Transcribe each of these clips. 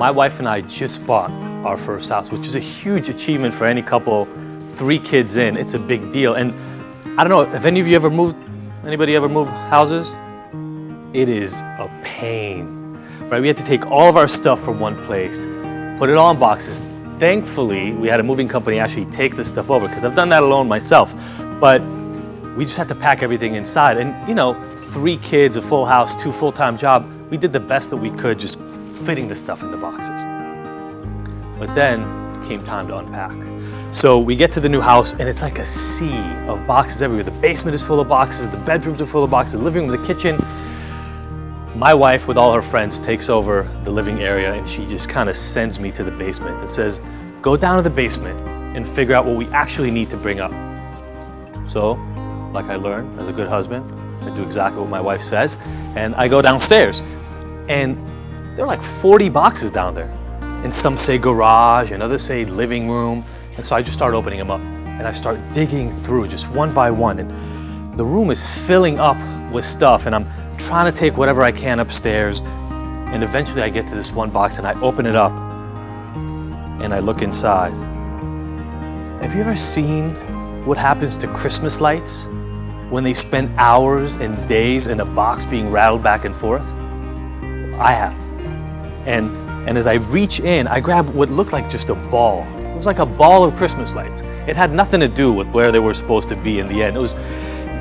My wife and I just bought our first house, which is a huge achievement for any couple, 3 kids in. It's a big deal. And I don't know, have any of you ever moved, anybody ever moved houses? It is a pain, right? We had to take all of our stuff from one place, put it all in boxes. Thankfully, we had a moving company actually take this stuff over, because I've done that alone myself. But we just had to pack everything inside. And you know, 3 kids, a full house, 2 full-time job, we did the best that we could just fitting the stuff in the boxes. But then came time to unpack. So we get to the new house and it's like a sea of boxes everywhere. The basement is full of boxes, the bedrooms are full of boxes, the living room, the kitchen. My wife, with all her friends, takes over the living area and she just kind of sends me to the basement and says, go down to the basement and figure out what we actually need to bring up. So, like I learned as a good husband, I do exactly what my wife says, and I go downstairs. And there are like 40 boxes down there. And some say garage, and others say living room. And so I just start opening them up. And I start digging through just one by one. And the room is filling up with stuff. And I'm trying to take whatever I can upstairs. And eventually I get to this one box and I open it up. And I look inside. Have you ever seen what happens to Christmas lights when they spend hours and days in a box being rattled back and forth? I have. And as I reach in, I grab what looked like just a ball. It was like a ball of Christmas lights. It had nothing to do with where they were supposed to be in the end.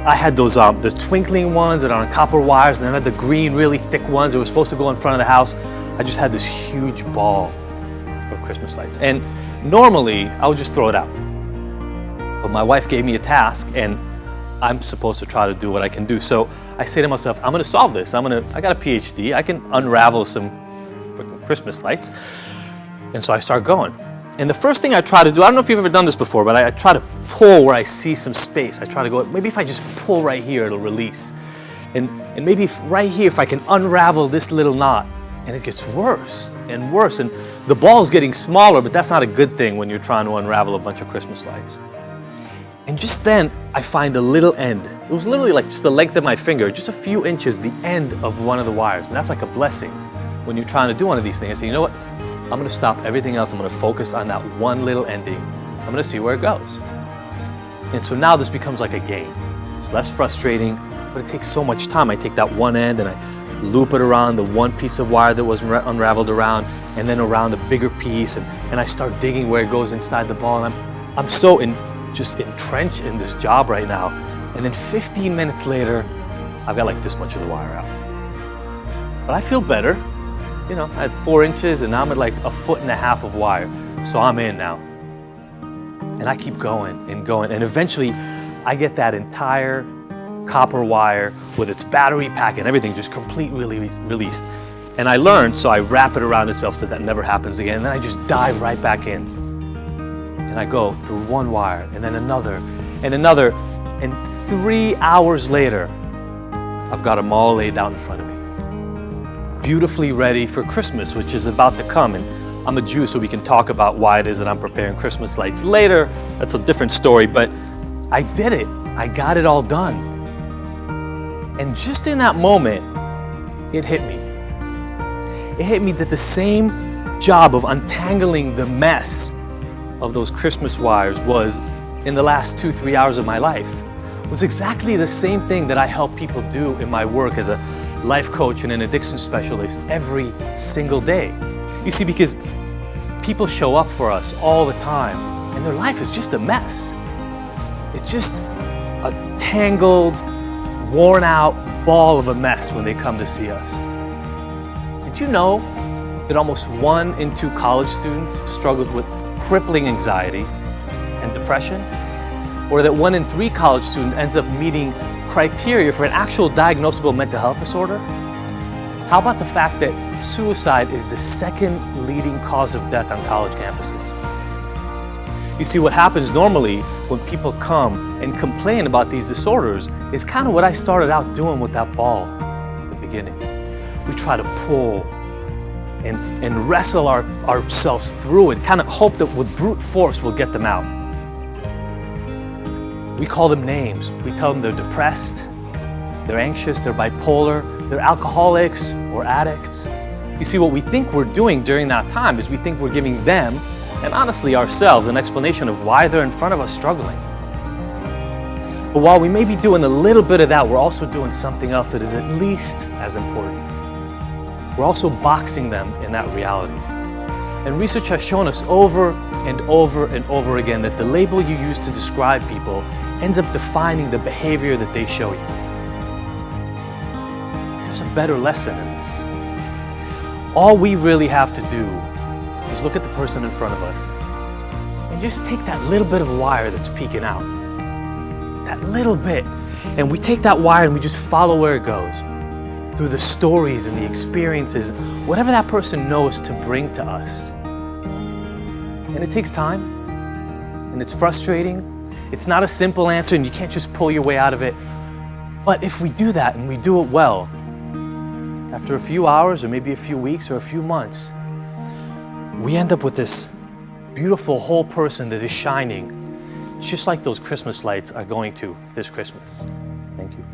I had those the twinkling ones that are on copper wires, and then I had the green, really thick ones that were supposed to go in front of the house. I just had this huge ball of Christmas lights. And normally, I would just throw it out. But my wife gave me a task, and I'm supposed to try to do what I can do. So I say to myself, I'm gonna solve this. I got a PhD, I can unravel some freaking Christmas lights. And so I start going. And the first thing I try to do, I don't know if you've ever done this before, but I try to pull where I see some space. I try to go, maybe if I just pull right here, it'll release. And maybe right here, if I can unravel this little knot. And it gets worse and worse. And the ball's getting smaller, but that's not a good thing when you're trying to unravel a bunch of Christmas lights. And just then, I find a little end. It was literally like just the length of my finger, just a few inches, the end of one of the wires. And that's like a blessing when you're trying to do one of these things. I say, you know what? I'm gonna stop everything else. I'm gonna focus on that one little ending. I'm gonna see where it goes. And so now this becomes like a game. It's less frustrating, but it takes so much time. I take that one end and I loop it around the one piece of wire that was unraveled around, and then around the bigger piece, and I start digging where it goes inside the ball. And I'm so just entrenched in this job right now. And then 15 minutes later, I've got like this much of the wire out. But I feel better. You know, I had 4 inches and now I'm at like 1.5 foot of wire. So I'm in now. And I keep going and going. And eventually I get that entire copper wire with its battery pack and everything just completely released. And I learned, so I wrap it around itself so that never happens again. And then I just dive right back in. And I go through one wire and then another and another. And 3 hours later, I've got them all laid out in front of me. Beautifully ready for Christmas, which is about to come. And I'm a Jew, so we can talk about why it is that I'm preparing Christmas lights later. That's a different story, but I did it. I got it all done. And just in that moment, it hit me. It hit me that the same job of untangling the mess of those Christmas wires was, in the last 2-3 hours of my life, was exactly the same thing that I help people do in my work as a life coach and an addiction specialist every single day. You see, because people show up for us all the time and their life is just a mess. It's just a tangled, worn out ball of a mess when they come to see us. Did you know that almost 1 in 2 college students struggles with crippling anxiety and depression? Or that 1 in 3 college students ends up meeting criteria for an actual diagnosable mental health disorder? How about the fact that suicide is the 2nd leading cause of death on college campuses? You see, what happens normally when people come and complain about these disorders is kind of what I started out doing with that ball at the beginning. We try to pull and wrestle ourselves through it, kind of hope that with brute force we'll get them out. We call them names. We tell them they're depressed, they're anxious, they're bipolar, they're alcoholics or addicts. You see, what we think we're doing during that time is we think we're giving them, and honestly ourselves, an explanation of why they're in front of us struggling. But while we may be doing a little bit of that, we're also doing something else that is at least as important. We're also boxing them in that reality. And research has shown us over and over and over again that the label you use to describe people ends up defining the behavior that they show you. There's a better lesson in this. All we really have to do is look at the person in front of us and just take that little bit of wire that's peeking out. That little bit. And we take that wire and we just follow where it goes. Through the stories and the experiences, whatever that person knows to bring to us. And it takes time, and it's frustrating. It's not a simple answer, and you can't just pull your way out of it. But if we do that and we do it well, after a few hours or maybe a few weeks or a few months, we end up with this beautiful whole person that is shining, just like those Christmas lights are going to this Christmas. Thank you.